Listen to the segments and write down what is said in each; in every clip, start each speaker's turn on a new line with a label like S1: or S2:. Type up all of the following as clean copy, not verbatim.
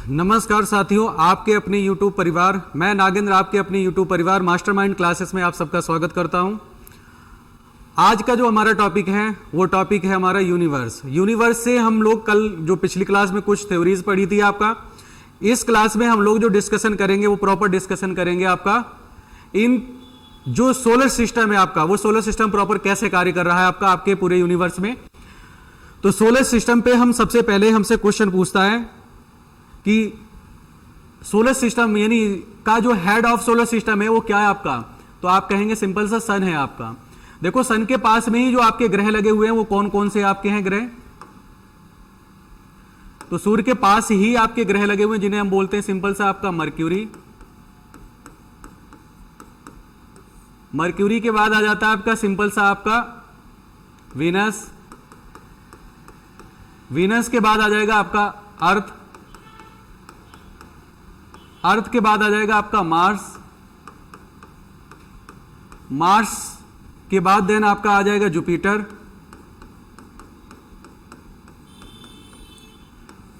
S1: नमस्कार साथियों, आपके अपने YouTube परिवार, मैं नागेंद्र आपके अपने YouTube परिवार मास्टरमाइंड क्लासेस में आप सबका स्वागत करता हूं। आज का जो हमारा टॉपिक है वो टॉपिक है हमारा यूनिवर्स। यूनिवर्स से हम लोग कल जो पिछली क्लास में कुछ थ्योरीज पढ़ी थी आपका, इस क्लास में हम लोग जो डिस्कशन करेंगे वो प्रॉपर डिस्कशन करेंगे आपका इन जो सोलर सिस्टम है आपका, वो सोलर सिस्टम प्रॉपर कैसे कार्य कर रहा है आपका आपके पूरे यूनिवर्स में। तो सोलर सिस्टम पे हम सबसे पहले हमसे क्वेश्चन पूछता है कि सोलर सिस्टम यानी का जो हेड ऑफ सोलर सिस्टम है वो क्या है आपका, तो आप कहेंगे सिंपल सा सन है आपका। देखो सन के पास में ही जो आपके ग्रह लगे हुए हैं वो कौन कौन से आपके हैं ग्रह, तो सूर्य के पास ही आपके ग्रह लगे हुए हैं जिन्हें हम बोलते हैं सिंपल सा आपका मर्क्यूरी। मर्क्यूरी के बाद आ जाता है आपका सिंपल सा आपका वीनस। वीनस के बाद आ जाएगा आपका अर्थ। अर्थ के बाद आ जाएगा आपका मार्स। मार्स के बाद देन आपका आ जाएगा जुपिटर।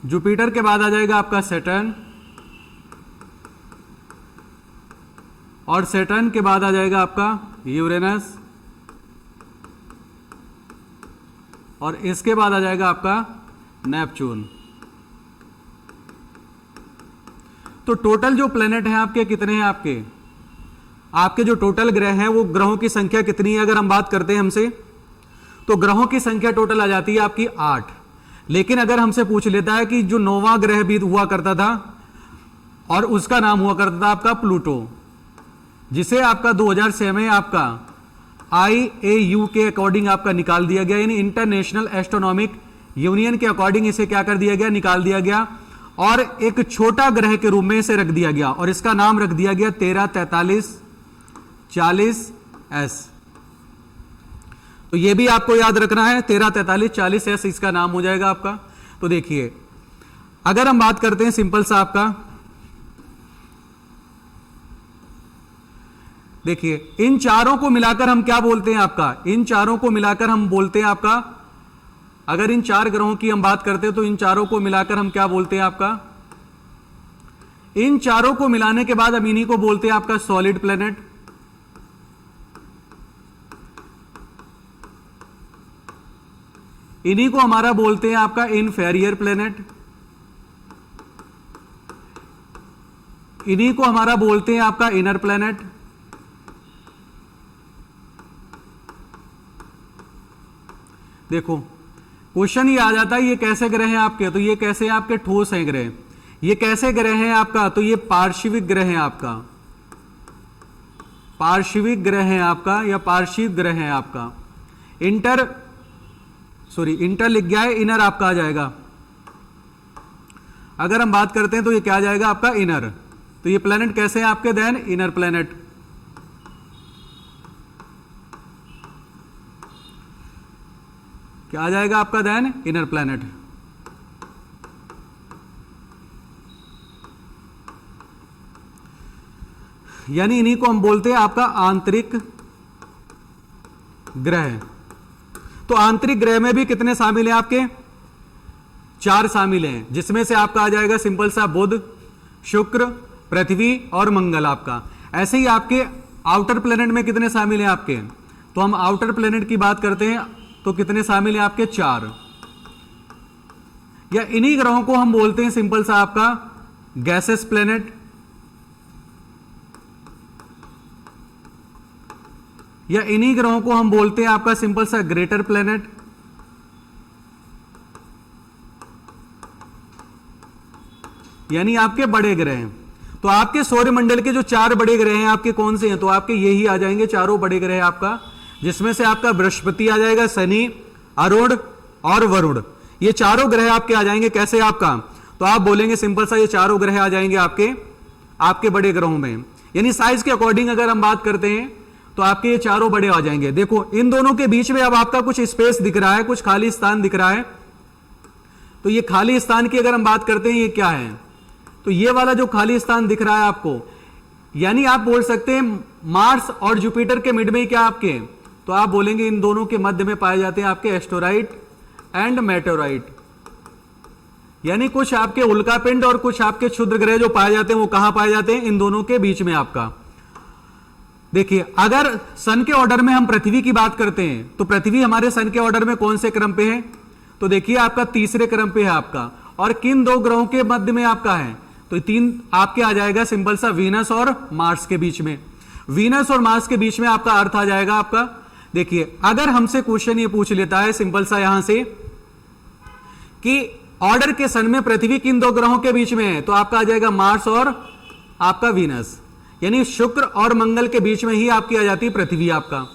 S1: जुपिटर के बाद आ जाएगा आपका सैटर्न। और सैटर्न के बाद आ जाएगा आपका यूरेनस। और इसके बाद आ जाएगा आपका नेपच्यून। तो टोटल जो प्लेनेट हैं आपके कितने हैं आपके, आपके जो टोटल ग्रह हैं वो ग्रहों की संख्या कितनी है अगर हम बात करते हैं हमसे, तो ग्रहों की संख्या टोटल आ जाती है आपकी 8। लेकिन अगर हमसे पूछ लेता है कि जो 9वां ग्रह भी हुआ करता था और उसका नाम हुआ करता था आपका प्लूटो, जिसे आपका 2006 में आपका IAU के अकॉर्डिंग आपका निकाल दिया गया, यानी इंटरनेशनल एस्ट्रोनॉमिक यूनियन के अकॉर्डिंग इसे क्या कर दिया गया, निकाल दिया गया और एक छोटा ग्रह के रूप में इसे रख दिया गया और इसका नाम रख दिया गया 134340S। तो ये भी आपको याद रखना है, 134340S इसका नाम हो जाएगा आपका। तो देखिए अगर हम बात करते हैं सिंपल सा आपका, देखिए इन चारों को मिलाकर हम क्या बोलते हैं आपका, इन चारों को मिलाकर हम बोलते हैं आपका, अगर इन 4 ग्रहों की हम बात करते हैं तो इन चारों को मिलाकर हम क्या बोलते हैं आपका, इन चारों को मिलाने के बाद हम इन्हीं को बोलते हैं आपका सॉलिड प्लेनेट। इन्हीं को हमारा बोलते हैं आपका इनफेरियर प्लेनेट। इन्हीं को हमारा बोलते हैं आपका इनर प्लेनेट। देखो क्वेश्चन ये आ जाता है ये कैसे ग्रह हैं आपके, तो ये कैसे हैं आपके, ठोस हैं ग्रह। ये कैसे ग्रह हैं आपका, तो ये पार्श्विक ग्रह हैं आपका, पार्श्विक ग्रह हैं आपका या पार्श्विक ग्रह हैं आपका। इंटर लिख गया है, इनर आपका आ जाएगा। अगर हम बात करते हैं तो ये क्या आ जाएगा आपका इनर। तो ये प्लेनेट कैसे हैं आपके, देन इनर प्लेनेट। क्या आ जाएगा आपका, देन इनर प्लेनेट। यानी इन्हीं को हम बोलते हैं आपका आंतरिक ग्रह। तो आंतरिक ग्रह में भी कितने शामिल हैं आपके, 4 शामिल हैं, जिसमें से आपका आ जाएगा सिंपल सा बुध, शुक्र, पृथ्वी और मंगल आपका। ऐसे ही आपके आउटर प्लेनेट में कितने शामिल हैं आपके, तो हम आउटर प्लेनेट की बात करते हैं तो कितने शामिल हैं आपके, 4। या इन्हीं ग्रहों को हम बोलते हैं सिंपल सा आपका गैसेस प्लेनेट। या इन्हीं ग्रहों को हम बोलते हैं आपका सिंपल सा ग्रेटर प्लेनेट। यानी आपके बड़े ग्रह। तो आपके सौरमंडल के जो 4 बड़े ग्रह हैं आपके कौन से हैं, तो आपके यही आ जाएंगे, चारों बड़े ग्रह आपका, जिसमें से आपका बृहस्पति आ जाएगा, शनि, अरुण और वरुण। ये चारों ग्रह आपके आ जाएंगे कैसे आपका, तो आप बोलेंगे सिंपल सा ये चारों ग्रह आ जाएंगे आपके बड़े ग्रहों में। यानी साइज के अकॉर्डिंग अगर हम बात करते हैं तो आपके ये चारों बड़े आ जाएंगे। देखो इन दोनों के बीच में अब आपका कुछ स्पेस दिख रहा है, कुछ खाली स्थान दिख रहा है। तो ये खाली स्थान की अगर हम बात करते हैं ये क्या है, तो ये वाला जो खाली स्थान दिख रहा है आपको, यानी आप बोल सकते हैं मार्स और जुपिटर के मिड में क्या आपके, तो आप बोलेंगे इन दोनों के मध्य में पाए जाते हैं आपके एस्टेरॉइड एंड मेटेरॉइड। यानी कुछ आपके उल्कापिंड और कुछ आपके क्षुद्र ग्रह जो पाए जाते हैं वो कहां पाए जाते हैं, इन दोनों के बीच में आपका। देखिए अगर सन के ऑर्डर में हम पृथ्वी की बात करते हैं तो पृथ्वी हमारे सन के ऑर्डर में कौन से क्रम पे है, तो देखिए आपका तीसरे क्रम पे है आपका। और किन दो ग्रहों के मध्य में आपका है, तो तीन आपके आ जाएगा सिंपल सा वीनस और मार्स के बीच में। वीनस और मार्स के बीच में आपका अर्थ आ जाएगा आपका। देखिए अगर हमसे क्वेश्चन ये पूछ लेता है सिंपल सा यहां से कि ऑर्डर के सन में पृथ्वी किन दो ग्रहों के बीच में है, तो आपका आ जाएगा मार्स और आपका वीनस, यानी शुक्र और मंगल के बीच में ही आपकी आ जाती है पृथ्वी आपका।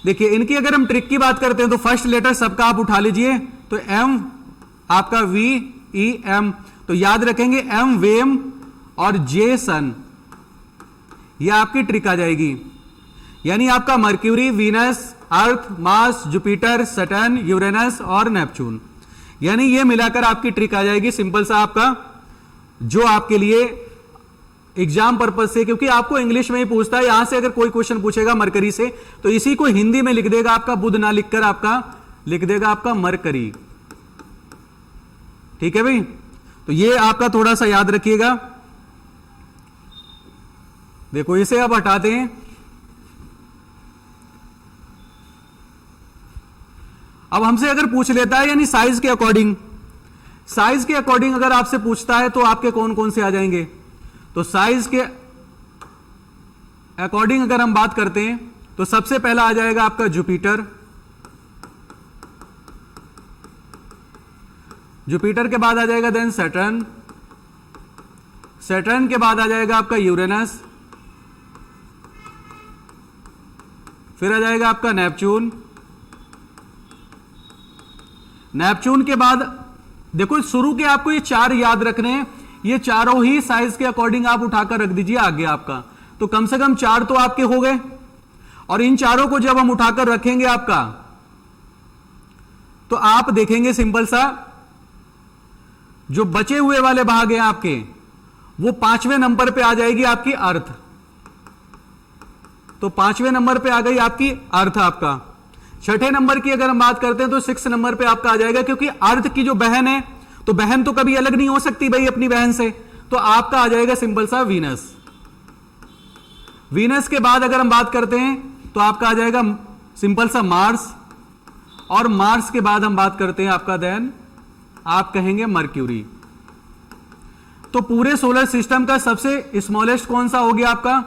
S1: देखिए इनकी अगर हम ट्रिक की बात करते हैं तो फर्स्ट लेटर सबका आप उठा लीजिए, तो एम आपका वी ई एम, तो याद रखेंगे एम वेम और जे सन, यह आपकी ट्रिक आ जाएगी। यानी आपका मर्क्यूरी, वीनस, अर्थ, मार्स, जुपिटर, सैटर्न, यूरेनस और नेपच्यून, यानी ये मिलाकर आपकी ट्रिक आ जाएगी सिंपल सा आपका, जो आपके लिए एग्जाम पर्पज से, क्योंकि आपको इंग्लिश में ही पूछता है, यहां से अगर कोई क्वेश्चन पूछेगा मरकरी से तो इसी को हिंदी में लिख देगा आपका, बुध ना लिखकर आपका लिख देगा आपका मरकरी। ठीक है भाई, तो ये आपका थोड़ा सा याद रखिएगा। देखो इसे आप हटाते हैं। अब हमसे अगर पूछ लेता है यानी साइज के अकॉर्डिंग, साइज के अकॉर्डिंग अगर आपसे पूछता है तो आपके कौन कौन से आ जाएंगे, तो साइज के अकॉर्डिंग अगर हम बात करते हैं तो सबसे पहला आ जाएगा आपका जुपिटर। जुपिटर के बाद आ जाएगा देन सैटर्न, सैटर्न के बाद आ जाएगा आपका यूरेनस, फिर आ जाएगा आपका नेपच्यून, नेपच्यून के बाद देखो शुरू के आपको ये चार याद रखने हैं, ये चारों ही साइज के अकॉर्डिंग आप उठाकर रख दीजिए आगे आपका, तो कम से कम चार तो आपके हो गए। और इन चारों को जब हम उठाकर रखेंगे आपका तो आप देखेंगे सिंपल सा जो बचे हुए वाले भाग हैं आपके वो पांचवें नंबर पे आ जाएगी आपकी अर्थ, तो पांचवें नंबर पे आ गई आपकी अर्थ आपका। छठे नंबर की अगर हम बात करते हैं तो 6 नंबर पे आपका आ जाएगा, क्योंकि अर्थ की जो बहन है तो बहन तो कभी अलग नहीं हो सकती भाई अपनी बहन से, तो आपका आ जाएगा सिंपल सा वीनस। वीनस के बाद अगर हम बात करते हैं तो आपका आ जाएगा सिंपल सा मार्स, और मार्स के बाद हम बात करते हैं आपका देन आप कहेंगे मर्क्यूरी। तो पूरे सोलर सिस्टम का सबसे स्मॉलेस्ट कौन सा हो गया आपका,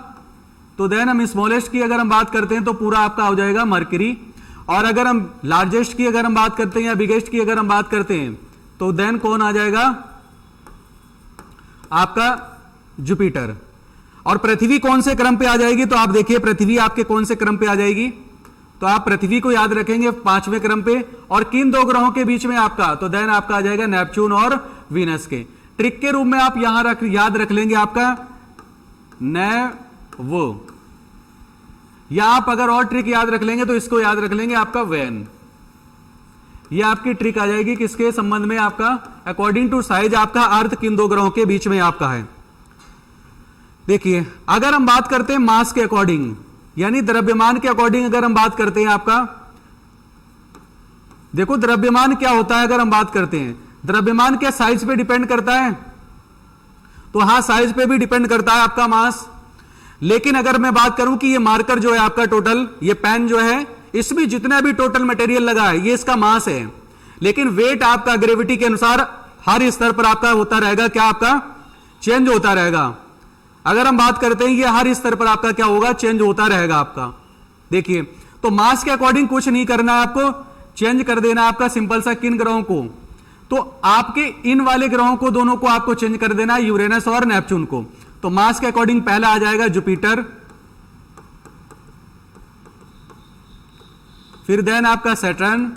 S1: तो देन हम स्मॉलेस्ट की अगर हम बात करते हैं तो पूरा आपका हो जाएगा मर्क्यूरी। और अगर हम लार्जेस्ट की अगर हम बात करते हैं या बिगेस्ट की अगर हम बात करते हैं तो देन कौन आ जाएगा आपका जुपिटर। और पृथ्वी कौन से क्रम पे आ जाएगी, तो आप देखिए पृथ्वी आपके कौन से क्रम पे आ जाएगी, तो आप पृथ्वी को याद रखेंगे 5वें क्रम पे। और किन दो ग्रहों के बीच में आपका, तो देन आपका आ जाएगा नेपच्यून और वीनस के। ट्रिक के रूप में आप यहां याद रख लेंगे आपका वो, या आप अगर और ट्रिक याद रख लेंगे तो इसको याद रख लेंगे आपका वैन। ये आपकी ट्रिक आ जाएगी किसके संबंध में, आपका अकॉर्डिंग टू साइज आपका अर्थ किन दो ग्रहों के बीच में आपका है। देखिए अगर हम बात करते हैं मास के अकॉर्डिंग, यानी द्रव्यमान के अकॉर्डिंग अगर हम बात करते हैं आपका, देखो द्रव्यमान क्या होता है अगर हम बात करते हैं, द्रव्यमान क्या साइज पे डिपेंड करता है, तो हां साइज पे भी डिपेंड करता है आपका मास। लेकिन अगर मैं बात करूं कि ये मार्कर जो है आपका टोटल, ये पेन जो है इसमें जितना भी टोटल मटेरियल लगा है ये इसका मास है, लेकिन वेट आपका ग्रेविटी के अनुसार हर स्तर पर आपका होता रहेगा, क्या आपका चेंज होता रहेगा। अगर हम बात करते हैं ये हर स्तर पर आपका क्या होगा, चेंज होता रहेगा आपका। देखिए तो मास के अकॉर्डिंग कुछ नहीं करना है आपको, चेंज कर देना आपका सिंपल सा किन ग्रहों को, तो आपके इन वाले ग्रहों को दोनों को आपको चेंज कर देना है, यूरेनस और नेपच्यून को। तो मास के अकॉर्डिंग पहला आ जाएगा जुपिटर, फिर देन आपका सैटर्न,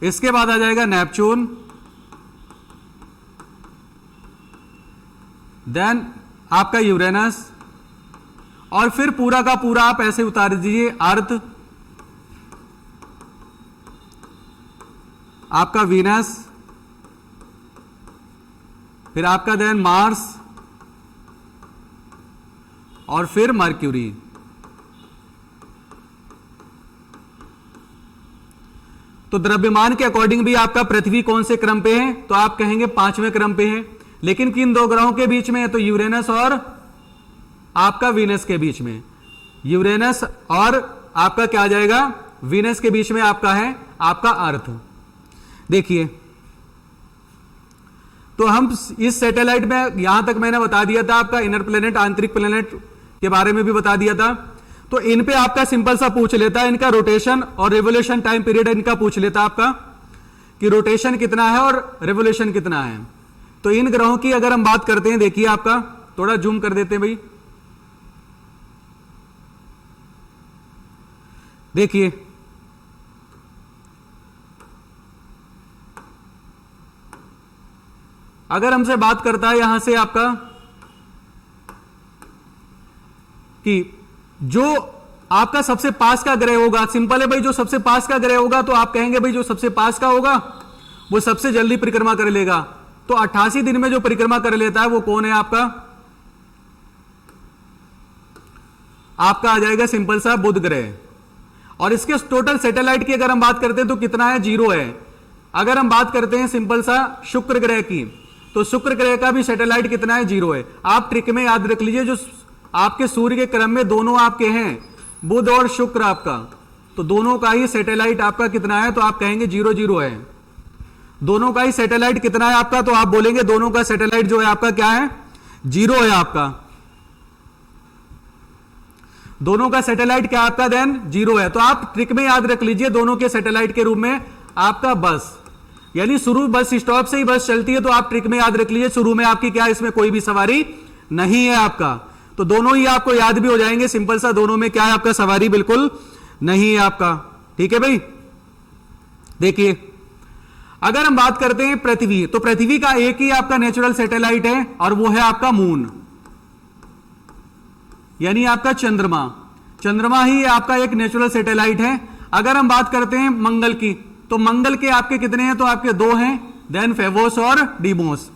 S1: इसके बाद आ जाएगा नेपच्यून, देन आपका यूरेनस, और फिर पूरा का पूरा आप ऐसे उतार दीजिए अर्थ, आपका वीनस, फिर आपका देन मार्स, और फिर मर्क्यूरी। तो द्रव्यमान के अकॉर्डिंग भी आपका पृथ्वी कौन से क्रम पे है, तो आप कहेंगे 5वें क्रम पे है। लेकिन किन दो ग्रहों के बीच में है, तो यूरेनस और आपका वीनस के बीच में, यूरेनस और आपका क्या आ जाएगा, वीनस के बीच में आपका है आपका अर्थ। देखिए, तो हम इस सैटेलाइट में यहां तक मैंने बता दिया था, आपका इनर प्लेनेट आंतरिक प्लेनेट के बारे में भी बता दिया था। तो इन पे आपका सिंपल सा पूछ लेता है, इनका रोटेशन और रिवोल्यूशन टाइम पीरियड इनका पूछ लेता आपका कि रोटेशन कितना है और रिवोल्यूशन कितना है। तो इन ग्रहों की अगर हम बात करते हैं, देखिए आपका थोड़ा जूम कर देते हैं भाई, देखिए अगर हमसे बात करता है यहां से आपका कि जो आपका सबसे पास का ग्रह होगा, सिंपल है भाई, जो सबसे पास का ग्रह होगा तो आप कहेंगे भाई जो सबसे पास का होगा वो सबसे जल्दी परिक्रमा कर लेगा। तो 88 दिन में जो परिक्रमा कर लेता है वो कौन है आपका आ जाएगा सिंपल सा बुध ग्रह। और इसके टोटल सैटेलाइट की अगर हम बात करते हैं तो कितना है, 0 है। अगर हम बात करते हैं सिंपल सा शुक्र ग्रह की, तो शुक्र ग्रह का भी सैटेलाइट कितना है, 0 है। आप ट्रिक में याद रख लीजिए, जो आपके सूर्य के क्रम में दोनों आपके हैं, बुध और शुक्र आपका, तो दोनों का ही सैटेलाइट आपका कितना है, तो आप कहेंगे 0 0 है। दोनों का ही सैटेलाइट कितना है आपका, तो आप बोलेंगे दोनों का सैटेलाइट जो है आपका क्या है, 0 है आपका। दोनों का सैटेलाइट क्या आपका देन 0 है। तो आप ट्रिक में याद रख लीजिए, दोनों के सैटेलाइट के रूप में आपका बस, यानी शुरू बस स्टॉप से ही बस चलती है, तो आप ट्रिक में याद रख लीजिए शुरू में आपकी क्या, इसमें कोई भी सवारी नहीं है आपका। तो दोनों ही आपको याद भी हो जाएंगे, सिंपल सा, दोनों में क्या है आपका, सवारी बिल्कुल नहीं है आपका। ठीक है भाई। देखिए, अगर हम बात करते हैं पृथ्वी, तो पृथ्वी का एक ही आपका नेचुरल सैटेलाइट है और वो है आपका मून, यानी आपका चंद्रमा। चंद्रमा ही आपका एक नेचुरल सैटेलाइट है। अगर हम बात करते हैं मंगल की, तो मंगल के आपके कितने हैं, तो आपके 2 हैं, देन फेबोस और डीमोस।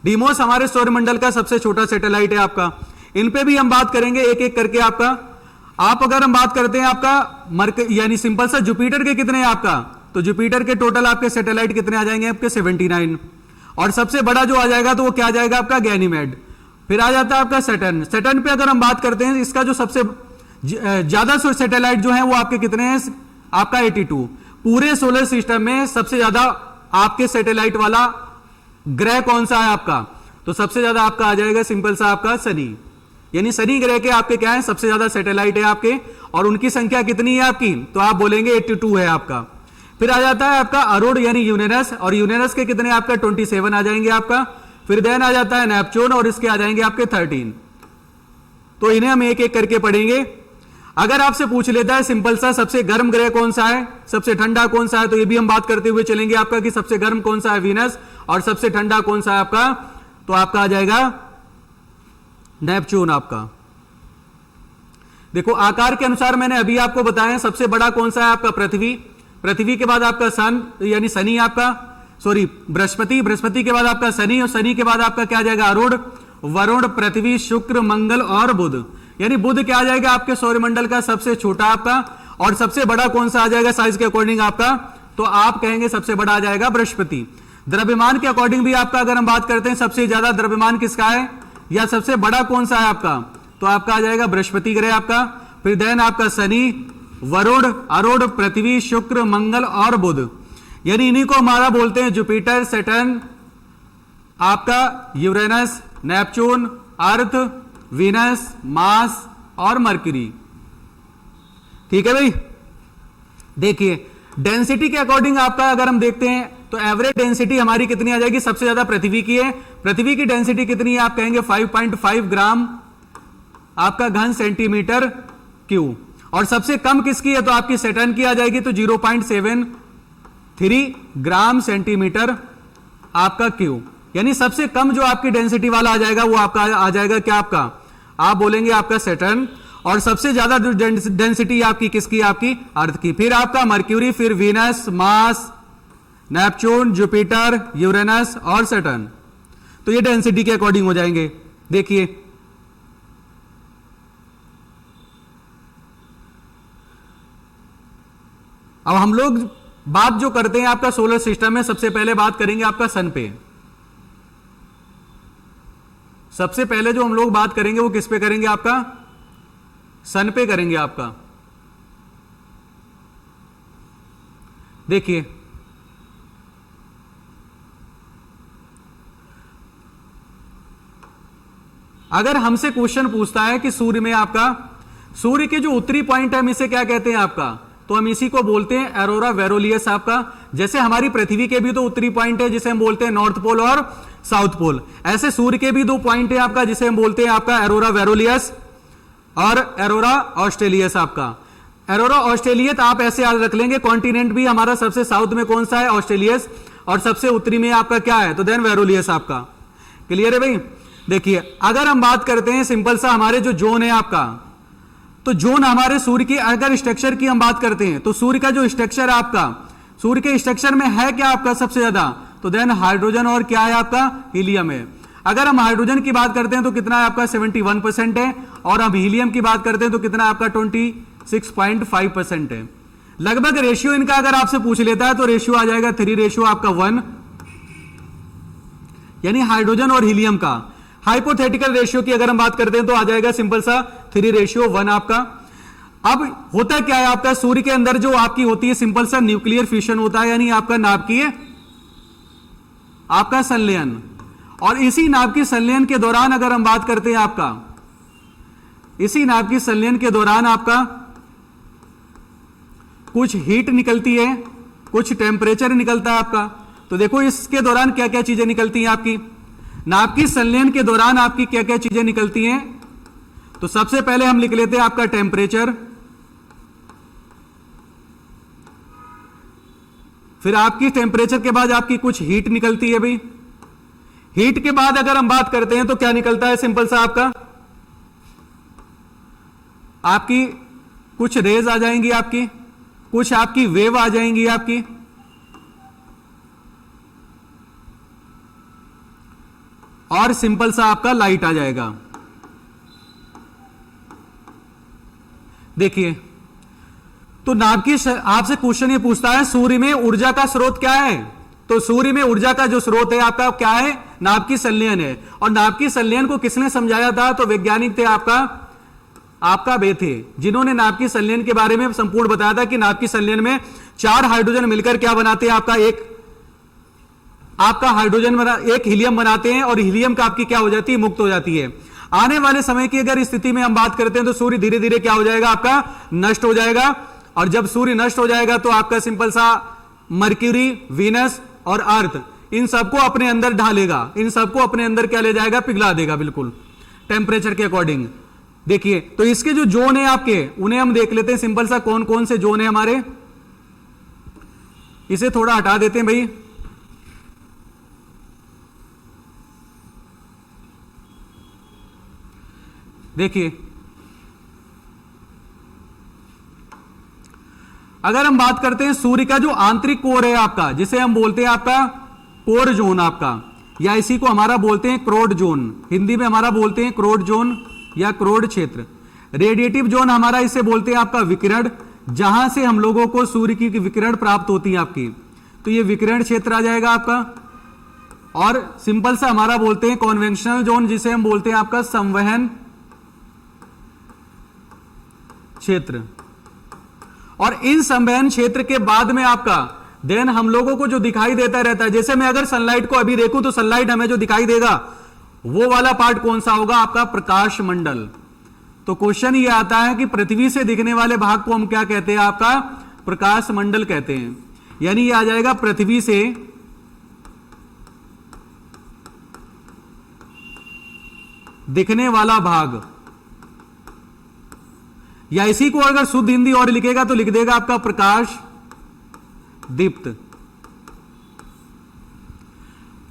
S1: डीमोस हमारे सौरमंडल का सबसे छोटा सैटेलाइट है आपका। इन पे भी हम बात करेंगे एक एक करके आपका। आप अगर हम बात करते हैं आपका यानी सिंपल सा जुपिटर के कितने हैं आपका, तो जुपिटर के टोटल आपके सैटेलाइट कितने आ जाएंगे आपके 79। और सबसे बड़ा जो आ जाएगा तो वो क्या आ जाएगा आपका गैनीमेड। फिर आ जाता है आपका सैटर्न। सैटर्न पे अगर हम बात करते हैं, इसका जो सबसे ज्यादा सैटेलाइट जो है वो आपके कितने हैं, आपका 82। पूरे सोलर सिस्टम में सबसे ज्यादा आपके सैटेलाइट वाला ग्रह कौन सा है आपका, तो सबसे ज्यादा आपका आ जाएगा सिंपल सा आपका शनि। यानी शनि ग्रह के आपके क्या है, सबसे ज्यादा सैटेलाइट है आपके, और उनकी संख्या कितनी है आपकी, तो आप बोलेंगे 82 है आपका। फिर आ जाता है आपका अरुण यानी यूरेनस, और यूरेनस के कितने आपका 27 आ जाएंगे आपका। फिर देन आ जाता है नेपच्यून, और इसके आ जाएंगे आपके 13। तो इन्हें हम एक एक करके पढ़ेंगे। अगर आपसे पूछ लेता है सिंपल सा सबसे गर्म ग्रह कौन सा है, सबसे ठंडा कौन सा है, तो ये भी हम बात करते हुए चलेंगे आपका कि सबसे गर्म कौन सा है वीनस, और सबसे ठंडा कौन सा है आपका, तो आपका आ जाएगा नेपच्यून आपका। देखो आकार के अनुसार मैंने अभी आपको बताया, सबसे बड़ा कौन सा है आपका पृथ्वी, पृथ्वी के बाद आपका सन यानी शनि आपका, सॉरी बृहस्पति, बृहस्पति के बाद आपका शनि, और शनि के बाद आपका क्या आ जाएगा अरुण, वरुण, पृथ्वी, शुक्र, मंगल और बुध। यानी बुध क्या आ जाएगा आपके सौरमंडल का सबसे छोटा आपका, और सबसे बड़ा कौन सा आ जाएगा साइज के अकॉर्डिंग आपका, तो आप कहेंगे सबसे बड़ा आ जाएगा बृहस्पति। द्रव्यमान के अकॉर्डिंग भी आपका अगर हम बात करते हैं सबसे ज्यादा द्रव्यमान किसका है, या सबसे बड़ा कौन सा है आपका, तो आपका आ जाएगा बृहस्पति ग्रह आपका। फिर देन आपका शनि, वरुण, अरुण, पृथ्वी, शुक्र, मंगल और बुध। यानी इन्हीं को हमारा बोलते हैं जुपिटर, सैटर्न, आपका यूरेनस, नेपच्यून, अर्थ, वीनस, मार्स और मरकरी। ठीक है भाई। देखिए डेंसिटी के अकॉर्डिंग आपका अगर हम देखते हैं तो एवरेज डेंसिटी हमारी कितनी आ जाएगी, सबसे ज्यादा पृथ्वी की है। पृथ्वी की डेंसिटी कितनी है, आप कहेंगे 5.5 ग्राम आपका घन सेंटीमीटर क्यू। और सबसे कम किसकी है, तो आपकी सैटर्न की आ जाएगी, तो 0.73 ग्राम सेंटीमीटर आपका क्यू। यानी सबसे कम जो आपकी डेंसिटी वाला आ जाएगा वो आपका आ जाएगा क्या आपका, आप बोलेंगे आपका सैटर्न। और सबसे ज्यादा जो डेंसिटी आपकी किसकी, आपकी अर्थ की। फिर आपका मर्क्यूरी, फिर Venus, Mars, Neptune, Jupiter, Uranus और सैटर्न। तो ये डेंसिटी के अकॉर्डिंग हो जाएंगे। देखिए अब हम लोग बात जो करते हैं आपका सोलर सिस्टम में, सबसे पहले बात करेंगे आपका सन पे। सबसे पहले जो हम लोग बात करेंगे वो किस पे करेंगे, आपका सन पे करेंगे आपका। देखिए अगर हमसे क्वेश्चन पूछता है कि सूर्य में आपका, सूर्य के जो उत्तरी पॉइंट है हम इसे क्या कहते हैं आपका, तो हम इसी को बोलते हैं एरोरा वेरोलियस आपका। जैसे हमारी पृथ्वी के भी तो उत्तरी पॉइंट है जिसे हम बोलते हैं नॉर्थ पोल और साउथ पोल, ऐसे सूर्य के भी दो पॉइंट है आपका जिसे हम बोलते हैं आपका एरोरा वेरोलियस और एरोरा ऑस्ट्रेलियस आपका। एरोरा ऑस्ट्रेलियस आप ऐसे याद रख लेंगे, कॉन्टिनेंट भी हमारा सबसे साउथ में कौन सा है, ऑस्ट्रेलियस, और सबसे उत्तरी में आपका क्या है, तो देन वेरोलियस आपका। क्लियर है भाई। देखिए अगर हम बात करते हैं सिंपल सा हमारे जो जोन है आपका, तो जोन हमारे सूर्य की अगर स्ट्रक्चर की हम बात करते हैं तो सूर्य का जो स्ट्रक्चर है आपका, सूर्य के स्ट्रक्चर में है क्या आपका सबसे ज्यादा, तो देन हाइड्रोजन और क्या है आपका, हीलियम है। अगर हम हाइड्रोजन की बात करते हैं तो कितना है आपका 71% है, और हम हीलियम की बात करते हैं तो कितना आपका 26.5% है। लगभग रेशियो इनका अगर आपसे पूछ लेता है तो रेशियो आ जाएगा 3 आपका 1, यानी हाइड्रोजन और हीलियम का हाइपोथेटिकल रेशियो की अगर हम बात करते हैं तो आ जाएगा सिंपल सा 3:1 आपका। अब होता क्या है आपका, सूर्य के अंदर जो आपकी होती है सिंपल सा न्यूक्लियर फ्यूजन होता है, यानी आपका नाभिकीय आपका संलयन, और इसी नाभिकीय संलयन के दौरान अगर हम बात करते हैं आपका, इसी नाभिकीय संलयन के दौरान आपका कुछ हीट निकलती है, कुछ टेम्परेचर निकलता है आपका। तो देखो इसके दौरान क्या क्या चीजें निकलती हैं आपकी, नाभिकीय संलयन के दौरान आपकी क्या क्या चीजें निकलती हैं, तो सबसे पहले हम लिख लेते हैं आपका टेम्परेचर, फिर आपकी टेम्परेचर के बाद आपकी कुछ हीट निकलती है भाई। हीट के बाद अगर हम बात करते हैं तो क्या निकलता है सिंपल सा आपका, आपकी कुछ रेज आ जाएंगी आपकी, कुछ आपकी वेव आ जाएंगी आपकी, और सिंपल सा आपका लाइट आ जाएगा। देखिए तो नाभिकीय आपसे क्वेश्चन ये पूछता है सूर्य में ऊर्जा का स्रोत क्या है, तो सूर्य में ऊर्जा का जो स्रोत है आपका क्या है, नाभिकीय संलयन है। और नाभिकीय संलयन को किसने समझाया था, तो वैज्ञानिक थे आपका वे थे जिन्होंने नाभिकीय संलयन के बारे में संपूर्ण बताया था कि नाभिकीय संलयन में 4 हाइड्रोजन मिलकर क्या बनाते हैं आपका, आपका हाइड्रोजन एक हीलियम बनाते हैं, और हीलियम का आपकी क्या हो जाती है, मुक्त हो जाती है। आने वाले समय की अगर स्थिति में हम बात करते हैं तो सूर्य धीरे धीरे क्या हो जाएगा आपका, नष्ट हो जाएगा, और जब सूर्य नष्ट हो जाएगा तो आपका सिंपल सा मर्क्यूरी, वीनस और अर्थ इन सबको अपने अंदर ढालेगा, इन सबको अपने अंदर क्या ले जाएगा, पिघला देगा बिल्कुल टेम्परेचर के अकॉर्डिंग। देखिए तो इसके जो जोन है आपके उन्हें हम देख लेते हैं सिंपल सा, कौन कौन से जोन है हमारे, इसे थोड़ा हटा देते हैं भाई। देखिए अगर हम बात करते हैं सूर्य का जो आंतरिक कोर है आपका, जिसे हम बोलते हैं आपका कोर जोन आपका, या इसी को हमारा बोलते हैं क्रोड जोन, हिंदी में हमारा बोलते हैं क्रोड जोन या क्रोड क्षेत्र। रेडिएटिव जोन हमारा इसे बोलते हैं आपका विकिरण, जहां से हम लोगों को सूर्य की विकिरण प्राप्त होती है आपकी, तो ये विकिरण क्षेत्र आ जाएगा आपका। और सिंपल सा हमारा बोलते हैं कॉन्वेंशनल जोन, जिसे हम बोलते हैं आपका संवहन क्षेत्र। और इन संवहन क्षेत्र के बाद में आपका देन हम लोगों को जो दिखाई देता रहता है, जैसे मैं अगर सनलाइट को अभी देखूं तो सनलाइट हमें जो दिखाई देगा वो वाला पार्ट कौन सा होगा, आपका प्रकाश मंडल। तो क्वेश्चन ये आता है कि पृथ्वी से दिखने वाले भाग को हम क्या कहते हैं, आपका प्रकाश मंडल कहते हैं। यानी ये आ जाएगा पृथ्वी से दिखने वाला भाग, या इसी को अगर शुद्ध हिंदी और लिखेगा तो लिख देगा आपका प्रकाश दीप्त।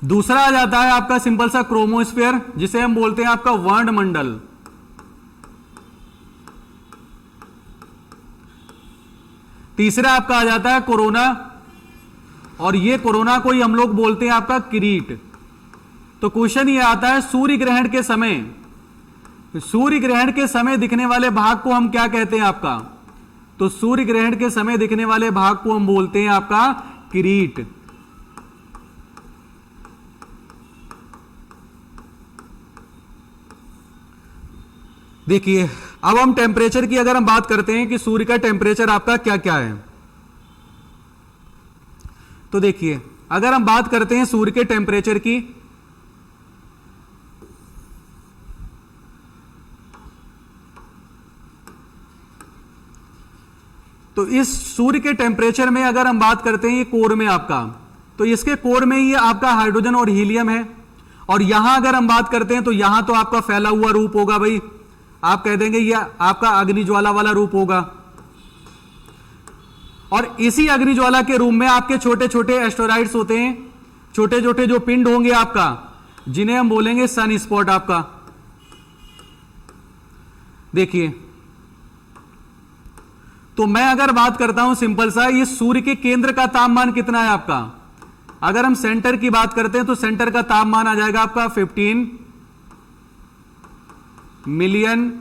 S1: दूसरा आ जाता है आपका सिंपल सा क्रोमोस्फीयर, जिसे हम बोलते हैं आपका वर्णमंडल। तीसरा आपका आ जाता है कोरोना, और ये कोरोना को ही हम लोग बोलते हैं आपका किरीट। तो क्वेश्चन ये आता है सूर्य ग्रहण के समय, सूर्य ग्रहण के समय दिखने वाले भाग को हम क्या कहते हैं, आपका तो सूर्य ग्रहण के समय दिखने वाले भाग को हम बोलते हैं आपका किरीट। देखिए अब हम टेम्परेचर की अगर हम बात करते हैं कि सूर्य का टेम्परेचर आपका क्या क्या है, तो देखिए अगर हम बात करते हैं सूर्य के टेम्परेचर की, तो इस सूर्य के टेम्परेचर में अगर हम बात करते हैं ये कोर में आपका, तो इसके कोर में ये आपका हाइड्रोजन और हीलियम है। और यहां अगर हम बात करते हैं तो यहां तो आपका फैला हुआ रूप होगा भाई, आप कह देंगे ये आपका अग्निज्वाला वाला रूप होगा। और इसी अग्निज्वाला के रूप में आपके छोटे छोटे एस्टेरॉइड्स होते हैं, छोटे छोटे जो पिंड होंगे आपका, जिन्हें हम बोलेंगे सन स्पॉट आपका। देखिए तो मैं अगर बात करता हूं सिंपल सा, ये सूर्य के केंद्र का तापमान कितना है आपका, अगर हम सेंटर की बात करते हैं तो सेंटर का तापमान आ जाएगा आपका 15 मिलियन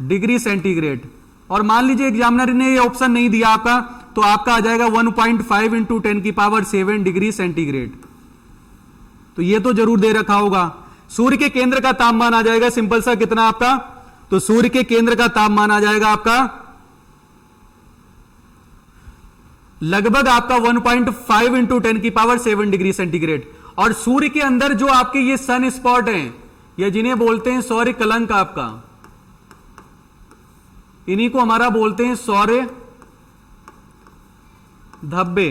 S1: डिग्री सेंटीग्रेड। और मान लीजिए एग्जामिनर ने ये ऑप्शन नहीं दिया आपका, तो आपका आ जाएगा 1.5 इंटू 10⁷ डिग्री सेंटीग्रेड। तो ये तो जरूर दे रखा होगा। सूर्य के केंद्र का तापमान आ जाएगा सिंपल सा कितना आपका, तो सूर्य के केंद्र का तापमान आ जाएगा आपका लगभग आपका 1.5 इंटू 10⁷ डिग्री सेंटीग्रेड। और सूर्य के अंदर जो आपके ये सन स्पॉट हैं, या जिन्हें बोलते हैं सौर्य कलंक आपका, इन्हीं को हमारा बोलते हैं सौर्य धब्बे।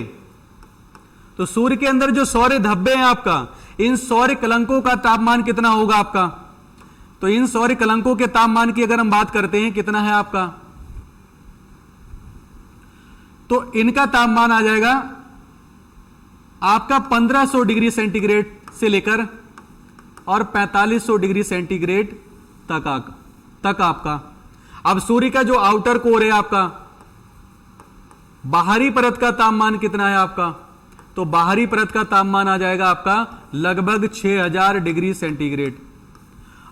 S1: तो सूर्य के अंदर जो सौर्य धब्बे हैं आपका, इन सौर्य कलंकों का तापमान कितना होगा आपका, तो इन सौर्य कलंकों के तापमान की अगर हम बात करते हैं कितना है आपका, तो इनका तापमान आ जाएगा आपका 1500 डिग्री सेंटीग्रेड से लेकर और 4500 डिग्री सेंटीग्रेड तक आपका। अब सूर्य का जो आउटर कोर है आपका, बाहरी परत का तापमान कितना है आपका, तो बाहरी परत का तापमान आ जाएगा आपका लगभग 6000 डिग्री सेंटीग्रेड।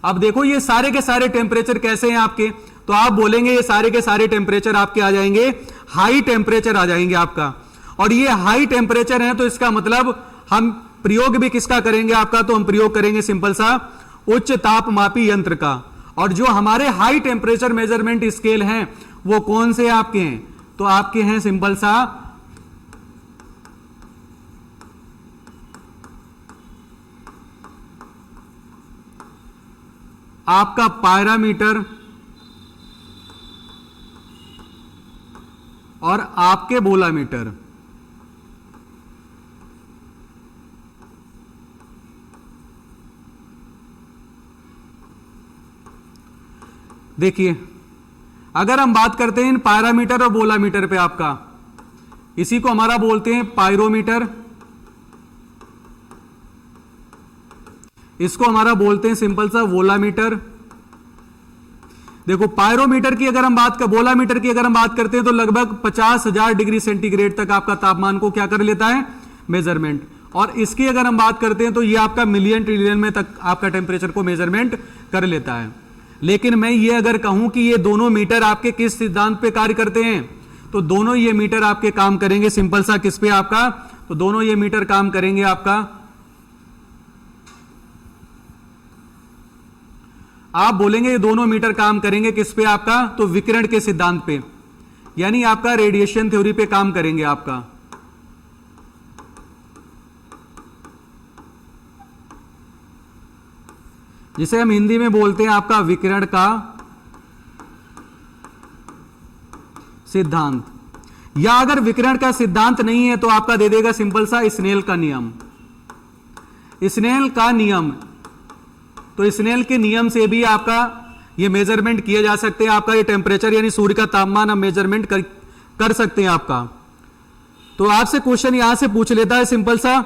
S1: अब देखो ये सारे के सारे टेम्परेचर कैसे हैं आपके, तो आप बोलेंगे ये सारे के सारे टेम्परेचर आपके आ जाएंगे हाई टेम्परेचर आ जाएंगे आपका। और ये हाई टेम्परेचर है तो इसका मतलब हम प्रयोग भी किसका करेंगे आपका, तो हम प्रयोग करेंगे सिंपल सा उच्च तापमापी यंत्र का। और जो हमारे हाई टेम्परेचर मेजरमेंट स्केल हैं वो कौन से आपके हैं, तो आपके हैं सिंपल सा आपका पायरामीटर और आपके बोलामीटर। देखिए अगर हम बात करते हैं इन पायरामीटर और बोलामीटर पे आपका, इसी को हमारा बोलते हैं पायरोमीटर, इसको हमारा बोलते हैं सिंपल सा वोलामीटर। देखो पायरोमीटर की अगर हम बात कर, वोलामीटर की अगर हम बात करते हैं तो लगभग 50,000 डिग्री सेंटीग्रेड तक आपका तापमान को क्या कर लेता है, मेजरमेंट। और इसकी अगर हम बात करते हैं तो ये आपका मिलियन ट्रिलियन में तक आपका टेम्परेचर को मेजरमेंट कर लेता है। लेकिन मैं ये अगर कहूं कि ये दोनों मीटर आपके किस सिद्धांत पे कार्य करते हैं, तो दोनों ये मीटर आपके काम करेंगे सिंपल सा किस पे आपका, तो दोनों ये मीटर काम करेंगे आपका, आप बोलेंगे ये दोनों मीटर काम करेंगे किस पे आपका, तो विकिरण के सिद्धांत पे, यानी आपका रेडिएशन थ्योरी पे काम करेंगे आपका। जिसे हम हिंदी में बोलते हैं आपका विकिरण का सिद्धांत। या अगर विकिरण का सिद्धांत नहीं है तो आपका दे देगा सिंपल सा स्नेल का नियम। स्नेल का नियम, तो स्नेल के नियम से भी आपका ये मेजरमेंट किया जा सकते हैं, आपका ये टेम्परेचर यानी सूर्य का तापमान हम मेजरमेंट कर सकते हैं आपका। तो आपसे क्वेश्चन यहां से पूछ लेता है सिंपल सा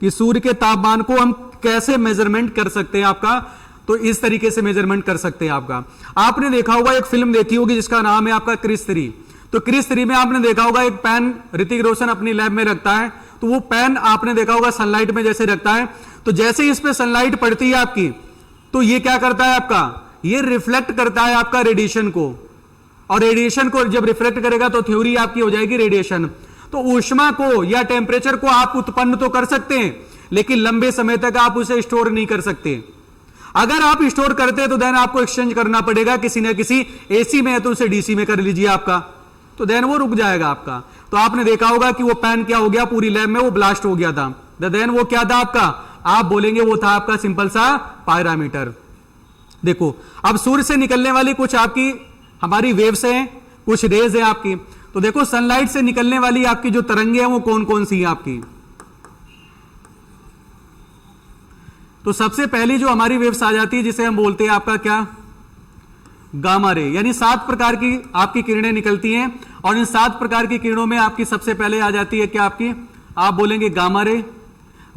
S1: कि सूर्य के तापमान को हम कैसे मेजरमेंट कर सकते हैं आपका, तो इस तरीके से मेजरमेंट कर सकते हैं आपका। आपने देखा होगा एक फिल्म देखी होगी जिसका नाम है आपका क्रिस 3। तो क्रिस 3 में आपने देखा होगा एक पेन ऋतिक रोशन अपनी लैब में रखता है, तो वो पेन आपने देखा होगा सनलाइट में जैसे रखता है, तो जैसे ही इस पे सनलाइट पड़ती है आपकी, तो ये क्या करता है आपका, ये रिफ्लेक्ट करता है आपका रेडिएशन को। और रेडिएशन को जब रिफ्लेक्ट करेगा तो थ्योरी आपकी हो जाएगी रेडिएशन। तो ऊष्मा को या टेम्परेचर को आप उत्पन्न तो कर सकते हैं, लेकिन लंबे समय तक आप उसे स्टोर नहीं कर सकते। अगर आप स्टोर करते हैं तो देन आपको एक्सचेंज करना पड़ेगा किसी न किसी, एसी में है तो उसे डीसी में कर लीजिए आपका, तो देन वो रुक जाएगा आपका। तो आपने देखा होगा कि वो पेन क्या हो गया, पूरी लैब में वो ब्लास्ट हो गया था, देन वो क्या था आपका, आप बोलेंगे वो था आपका सिंपल सा पायरामीटर। देखो अब सूर्य से निकलने वाली कुछ आपकी हमारी वेव्स हैं, कुछ रेज है आपकी। तो देखो सनलाइट से निकलने वाली आपकी जो तरंगे हैं वो कौन कौन सी है आपकी। तो सबसे पहली जो हमारी वेव्स आ जाती है जिसे हम बोलते हैं आपका क्या, गामा रे, यानी 7 प्रकार की आपकी किरणें निकलती हैं, और इन 7 प्रकार की किरणों में आपकी सबसे पहले आ जाती है क्या आपकी, आप बोलेंगे गामा रे।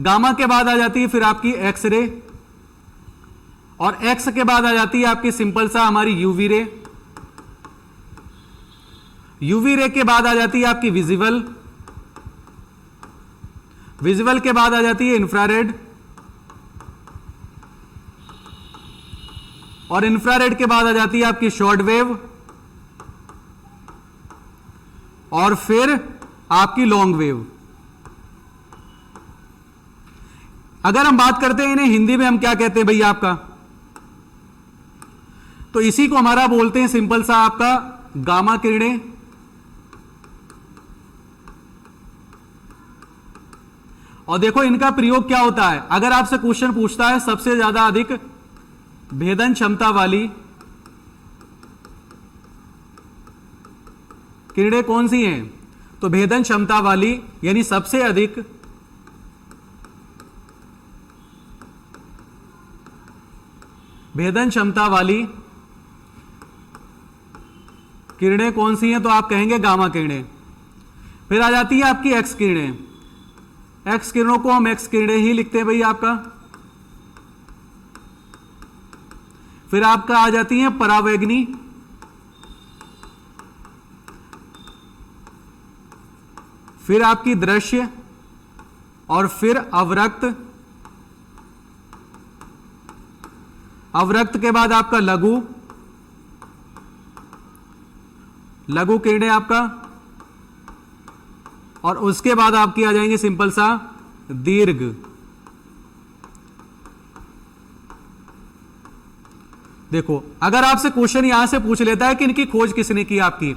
S1: गामा के बाद आ जाती है फिर आपकी एक्स रे, और एक्स के बाद आ जाती है आपकी सिंपल सा हमारी यूवी रे। यूवी रे के बाद आ जाती है आपकी विजिबल, विजिबल के बाद आ जाती है इंफ्रारेड, और इंफ्रारेड के बाद आ जाती है आपकी शॉर्ट वेव, और फिर आपकी लॉन्ग वेव। अगर हम बात करते हैं इन्हें हिंदी में हम क्या कहते हैं भैया आपका, तो इसी को हमारा बोलते हैं सिंपल सा आपका गामा किरणें। और देखो इनका प्रयोग क्या होता है, अगर आपसे क्वेश्चन पूछता है सबसे ज्यादा अधिक भेदन क्षमता वाली किरणें कौन सी हैं, तो भेदन क्षमता वाली यानी सबसे अधिक भेदन क्षमता वाली किरणें कौन सी हैं, तो आप कहेंगे गामा किरणें। फिर आ जाती है आपकी एक्स किरणें, एक्स किरणों को हम एक्स किरणें ही लिखते हैं भाई आपका। फिर आपका आ जाती है परावैगनी, फिर आपकी दृश्य, और फिर अवरक्त, अवरक्त के बाद आपका लघु, लघु किरणें आपका, और उसके बाद आपकी आ जाएंगे सिंपल सा दीर्घ। देखो अगर आपसे क्वेश्चन यहां से पूछ लेता है कि इनकी खोज किसने की आपकी,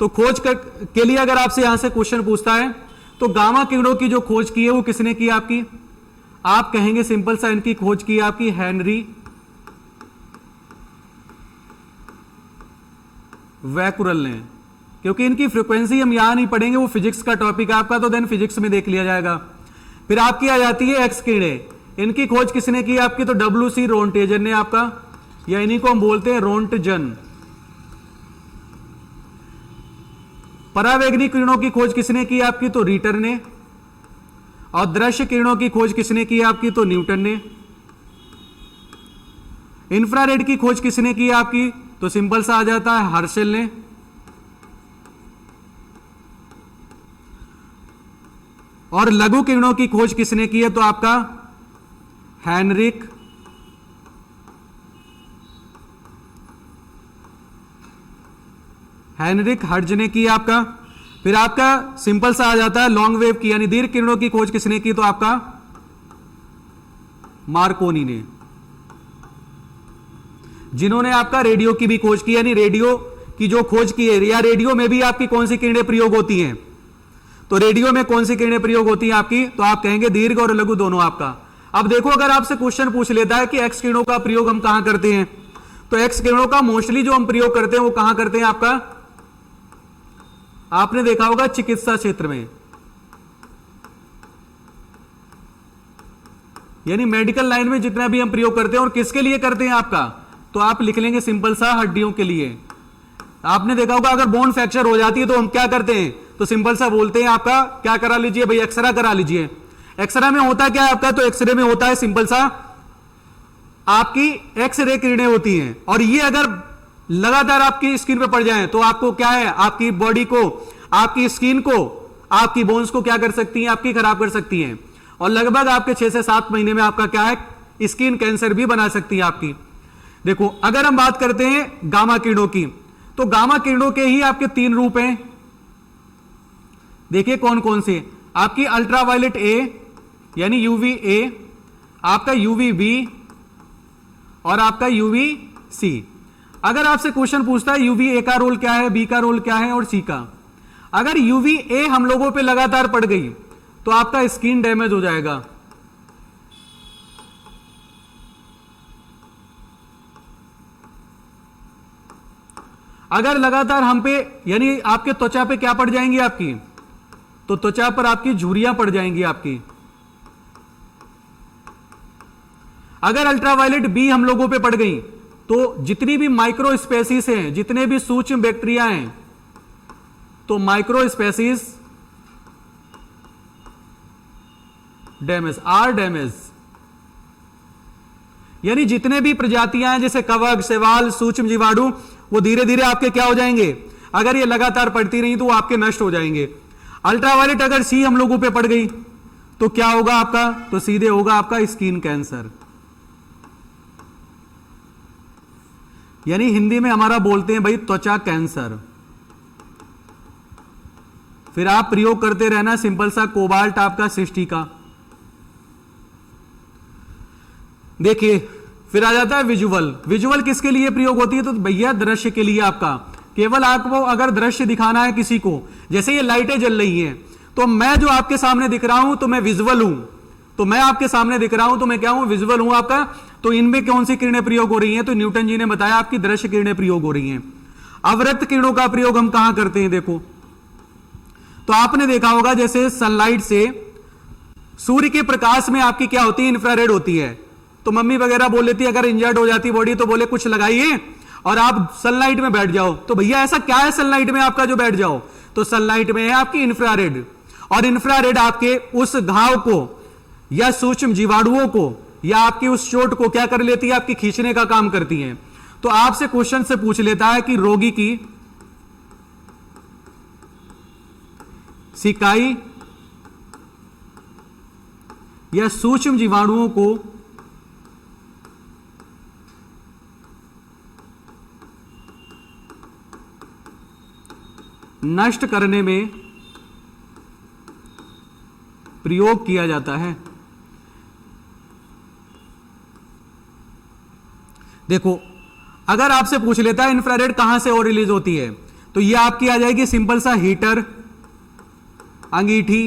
S1: तो खोज के लिए अगर आपसे यहां से क्वेश्चन पूछता है तो गामा किरणों की जो खोज की है वो किसने की आपकी, आप कहेंगे सिंपल सा इनकी खोज की आपकी हेनरी वैकुरल ने, क्योंकि इनकी फ्रीक्वेंसी हम यहां नहीं पढ़ेंगे, वो फिजिक्स का टॉपिक है आपका, तो देन फिजिक्स में देख लिया जाएगा। फिर आपकी आ जाती है एक्स किरणें, इनकी खोज किसने की आपकी, तो डब्ल्यू.सी. रोंटेजन ने आपका, या इन्हीं को हम बोलते हैं रोंटजन। परावैगनी किरणों की खोज किसने की आपकी, तो रीटर ने, और दृश्य किरणों की खोज किसने की आपकी, तो न्यूटन ने। इंफ्रारेड की खोज किसने की आपकी, तो सिंपल सा आ जाता है हर्शल ने। और लघु किरणों की खोज किसने की है, तो आपका हेनरिक हर्ज ने की आपका। फिर आपका सिंपल सा आ जाता है लॉन्ग वेव की यानी दीर्घ किरणों की खोज किसने की, तो आपका मार्कोनी ने, जिन्होंने आपका रेडियो की भी खोज की, यानी रेडियो की जो खोज की है, या रेडियो में भी आपकी कौन सी किरणें प्रयोग होती हैं, तो रेडियो में कौन सी किरणें प्रयोग होती हैं आपकी, तो आप कहेंगे दीर्घ और लघु दोनों आपका। अब देखो अगर आपसे क्वेश्चन पूछ लेता है कि एक्स किरणों का प्रयोग हम कहां करते हैं, तो एक्स किरणों का मोस्टली जो हम प्रयोग करते हैं वो कहां करते हैं आपका, आपने देखा होगा चिकित्सा क्षेत्र में, यानी मेडिकल लाइन में जितना भी हम प्रयोग करते हैं, और किसके लिए करते हैं आपका, तो आप लिख लेंगे सिंपल सा हड्डियों के लिए। आपने देखा होगा अगर बोन फ्रैक्चर हो जाती है तो हम क्या करते हैं, तो सिंपल सा बोलते हैं आपका क्या करा लीजिए भाई, एक्सरे करा लीजिए। एक्सरे में होता क्या है आपका, तो एक्सरे में होता है सिंपल सा आपकी एक्सरे किरणें होती हैं, और ये अगर लगातार आपकी स्किन पे पड़ जाएं तो आपको क्या है, आपकी बॉडी को, आपकी स्किन को, आपकी बोन्स को क्या कर सकती हैं, आपकी खराब कर सकती हैं, और लगभग आपके 6 से 7 महीने में आपका क्या है, स्किन कैंसर भी बना सकती है आपकी। देखो अगर हम बात करते हैं गामा किरणों की, तो गामा किरणों के ही आपके 3 रूप हैं। देखिए कौन कौन से, आपकी अल्ट्रावायलेट ए यानी यूवी ए, आपका यूवी बी और आपका यूवी सी। अगर आपसे क्वेश्चन पूछता है यूवी ए का रोल क्या है, बी का रोल क्या है और सी का, अगर यूवी ए हम लोगों पे लगातार पड़ गई तो आपका स्किन डैमेज हो जाएगा। अगर लगातार हम पे यानी आपके त्वचा पे क्या पड़ जाएंगी आपकी, तो त्वचा पर आपकी झुर्रियां पड़ जाएंगी आपकी। अगर अल्ट्रावायलेट बी हम लोगों पे पड़ गई तो जितनी भी माइक्रो स्पेसीज हैं, जितने भी सूक्ष्म बैक्टीरिया हैं, तो micro species damage or damage, यानी जितने भी प्रजातियां हैं जैसे कवक, शैवाल, सूक्ष्म जीवाणु, वो धीरे धीरे आपके क्या हो जाएंगे, अगर ये लगातार पड़ती रही तो वो आपके नष्ट हो जाएंगे। अल्ट्रावायलेट अगर सी हम लोगों पे पड़ गई तो क्या होगा आपका, तो सीधे होगा आपका स्किन कैंसर। यानी हिंदी में हमारा बोलते हैं भाई त्वचा कैंसर। फिर आप प्रयोग करते रहना सिंपल सा कोबाल्ट आपका 60 का। देखिए फिर आ जाता है विजुअल। विजुअल किसके लिए प्रयोग होती है, तो भैया दृश्य के लिए। आपका केवल आपको अगर दृश्य दिखाना है किसी को, जैसे ये लाइटें जल रही हैं, तो मैं जो आपके सामने दिख रहा हूं तो मैं विजुअल हूं, तो मैं आपके सामने दिख रहा हूं तो मैं क्या हूं, विजुअल हूं आपका। तो इनमें कौन सी किरणें प्रयोग हो रही हैं, तो न्यूटन जी ने बताया आपकी दृश्य किरणें प्रयोग हो रही हैं। अवरक्त किरणों का प्रयोग हम कहां करते हैं, देखो तो आपने देखा होगा जैसे सनलाइट से, सूर्य के प्रकाश में आपकी क्या होती है, इंफ्रारेड होती है। तो मम्मी वगैरह बोल लेती है अगर इंजर्ड हो जाती बॉडी तो बोले कुछ लगाइए और आप सनलाइट में बैठ जाओ। तो भैया ऐसा क्या है सनलाइट में आपका जो बैठ जाओ, तो सनलाइट में है आपकी इंफ्रारेड, और इंफ्रारेड आपके उस घाव को या सूक्ष्म जीवाणुओं को या आपकी उस चोट को क्या कर लेती है, आपकी खींचने का काम करती है। तो आपसे क्वेश्चन से पूछ लेता है कि रोगी की सिकाई या सूक्ष्म जीवाणुओं को नष्ट करने में प्रयोग किया जाता है। देखो अगर आपसे पूछ लेता है इंफ्रारेड कहां से और रिलीज होती है, तो ये आपकी आ जाएगी सिंपल सा हीटर, अंगीठी,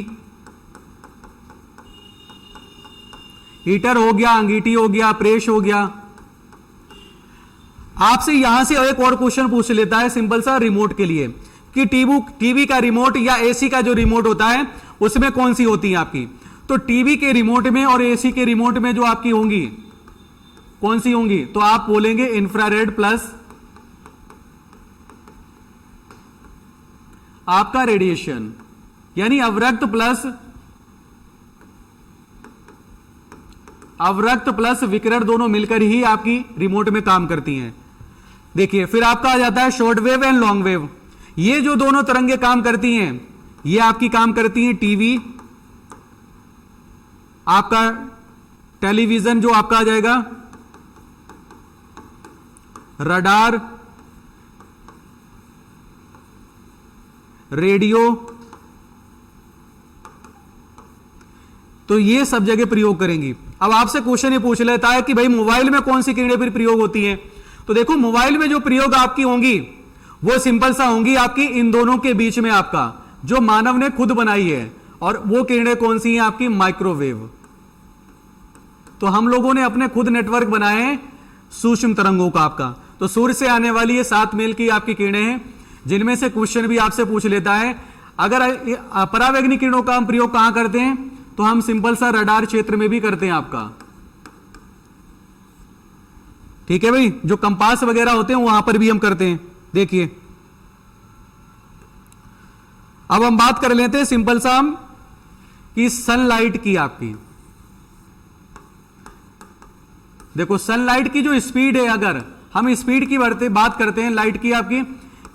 S1: हीटर हो गया, अंगीठी हो गया, प्रेस हो गया। आपसे यहां से एक और क्वेश्चन पूछ लेता है सिंपल सा रिमोट के लिए कि टीवी का रिमोट या एसी का जो रिमोट होता है उसमें कौन सी होती है आपकी, तो टीवी के रिमोट में और एसी के रिमोट में जो आपकी होंगी कौन सी होंगी, तो आप बोलेंगे इंफ्रारेड प्लस आपका रेडिएशन, यानी अवरक्त प्लस विकिरण दोनों मिलकर ही आपकी रिमोट में काम करती हैं। देखिए फिर आपका आ जाता है short wave and long wave. ये जो दोनों तरंगे काम करती हैं, ये आपकी काम करती हैं टीवी, आपका टेलीविजन जो आपका आ जाएगा, रडार, रेडियो, तो ये सब जगह प्रयोग करेंगी। अब आपसे क्वेश्चन ये पूछ लेता है कि भाई मोबाइल में कौन सी किरणें फिर प्रयोग होती हैं, तो देखो मोबाइल में जो प्रयोग आपकी होंगी वो सिंपल सा होंगी आपकी इन दोनों के बीच में आपका जो मानव ने खुद बनाई है, और वो किरणें कौन सी हैं आपकी, माइक्रोवेव। तो हम लोगों ने अपने खुद नेटवर्क बनाए हैं सूक्ष्म तरंगों का आपका। तो सूर्य से आने वाली ये 7 मील की आपकी किरणें हैं, जिनमें से क्वेश्चन भी आपसे पूछ लेता है अगर परावैंगनिक किरणों का हम प्रयोग कहां करते हैं, तो हम सिंपल सा रडार क्षेत्र में भी करते हैं आपका। ठीक है भाई, जो कंपास वगैरह होते हैं वहां पर भी हम करते हैं। देखिए अब हम बात कर लेते हैं सिंपल सा हम कि सनलाइट की आपकी। देखो सनलाइट की जो स्पीड है, अगर हम स्पीड की बात करते हैं लाइट की आपकी,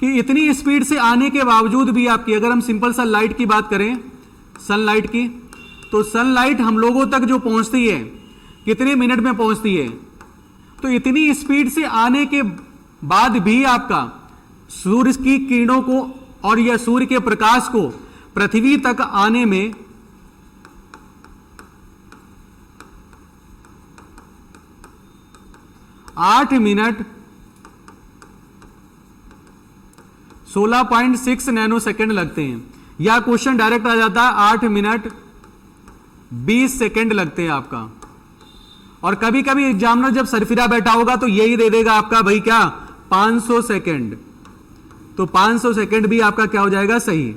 S1: कि इतनी स्पीड से आने के बावजूद भी आपकी, अगर हम सिंपल सा लाइट की बात करें, सनलाइट की, तो सनलाइट हम लोगों तक जो पहुंचती है कितने मिनट में पहुंचती है, तो इतनी स्पीड से आने के बाद भी आपका सूर्य की किरणों को और यह सूर्य के प्रकाश को पृथ्वी तक आने में 8 मिनट 16.6 नैनो सेकेंड लगते हैं। या क्वेश्चन डायरेक्ट आ जाता है 8 मिनट 20 सेकेंड लगते हैं आपका। और कभी कभी एग्जामिनर जब सरफिरा बैठा होगा तो यही दे देगा आपका भाई क्या 500 सेकेंड। तो 500 सेकेंड भी आपका क्या हो जाएगा सही,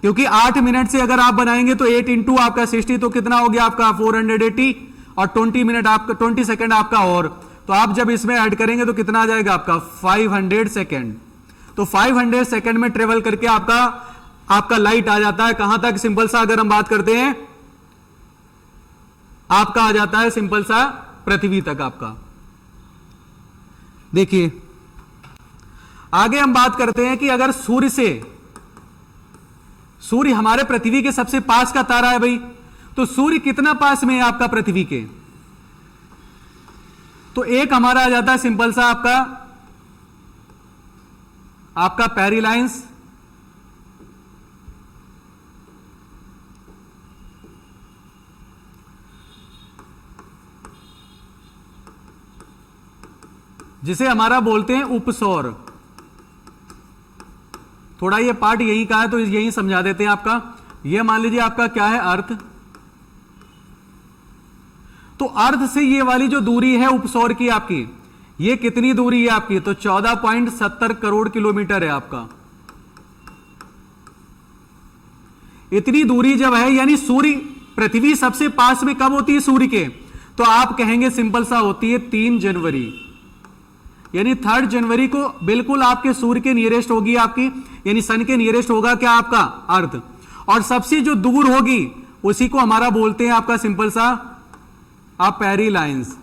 S1: क्योंकि 8 मिनट से अगर आप बनाएंगे तो 8 इंटू आपका 60 तो कितना हो गया आपका 480 और 20 मिनट आपका 20 सेकेंड आपका और, तो आप जब इसमें ऐड करेंगे तो कितना आ जाएगा आपका 500 सेकेंड। तो 500 सेकेंड में ट्रेवल करके आपका लाइट आ जाता है कहां तक, सिंपल सा अगर हम बात करते हैं आपका आ जाता है सिंपल सा पृथ्वी तक आपका। देखिए आगे हम बात करते हैं कि अगर सूर्य हमारे पृथ्वी के सबसे पास का तारा है भाई, तो सूर्य कितना पास में है आपका पृथ्वी के, तो एक हमारा आ जाता है सिंपल सा आपका पेरिलाइंस, जिसे हमारा बोलते हैं उपसौर। थोड़ा ये पार्ट यही का है तो यही समझा देते हैं आपका। ये मान लीजिए आपका क्या है अर्थ, तो अर्थ से ये वाली जो दूरी है उपसौर की आपकी, ये कितनी दूरी है आपकी, तो 14.70 करोड़ किलोमीटर है आपका। इतनी दूरी जब है, यानी सूर्य पृथ्वी सबसे पास में कब होती है सूर्य के, तो आप कहेंगे सिंपल सा होती है 3 जनवरी, यानी 3 जनवरी को बिल्कुल आपके सूर्य के नियरेस्ट होगी आपकी, यानी सन के नियरेस्ट होगा क्या आपका अर्थ, और सबसे जो दूर होगी उसी को हमारा बोलते हैं आपका सिंपल सा आप पेरिलाइंस,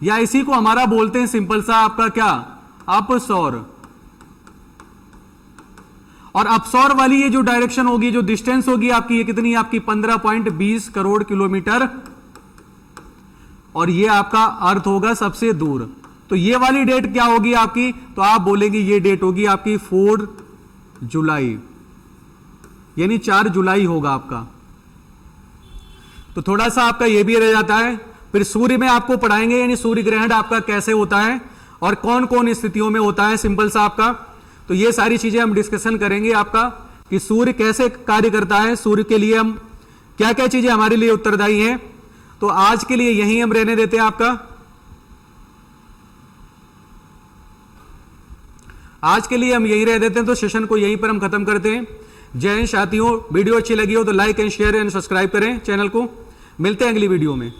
S1: या इसी को हमारा बोलते हैं सिंपल सा आपका क्या अपसौर। और अपसौर वाली ये जो डायरेक्शन होगी, जो डिस्टेंस होगी आपकी, ये कितनी आपकी 15.20 करोड़ किलोमीटर, और ये आपका अर्थ होगा सबसे दूर। तो ये वाली डेट क्या होगी आपकी, तो आप बोलेंगे ये डेट होगी आपकी 4 जुलाई, यानी 4 जुलाई होगा आपका। तो थोड़ा सा आपका ये भी रह जाता है। फिर सूर्य में आपको पढ़ाएंगे, यानी सूर्य ग्रहण आपका कैसे होता है और कौन कौन स्थितियों में होता है सिंपल सा आपका। तो ये सारी चीजें हम डिस्कशन करेंगे आपका कि सूर्य कैसे कार्य करता है, सूर्य के लिए हम क्या क्या चीजें हमारे लिए उत्तरदायी हैं। तो आज के लिए यहीं हम रहने देते हैं आपका। आज के लिए हम यहीं रह देते हैं, तो सेशन को यहीं पर हम खत्म करते हैं। जय हिंद साथियों, वीडियो अच्छी लगी हो तो like and share and subscribe करें चैनल को। मिलते हैं अगली वीडियो में।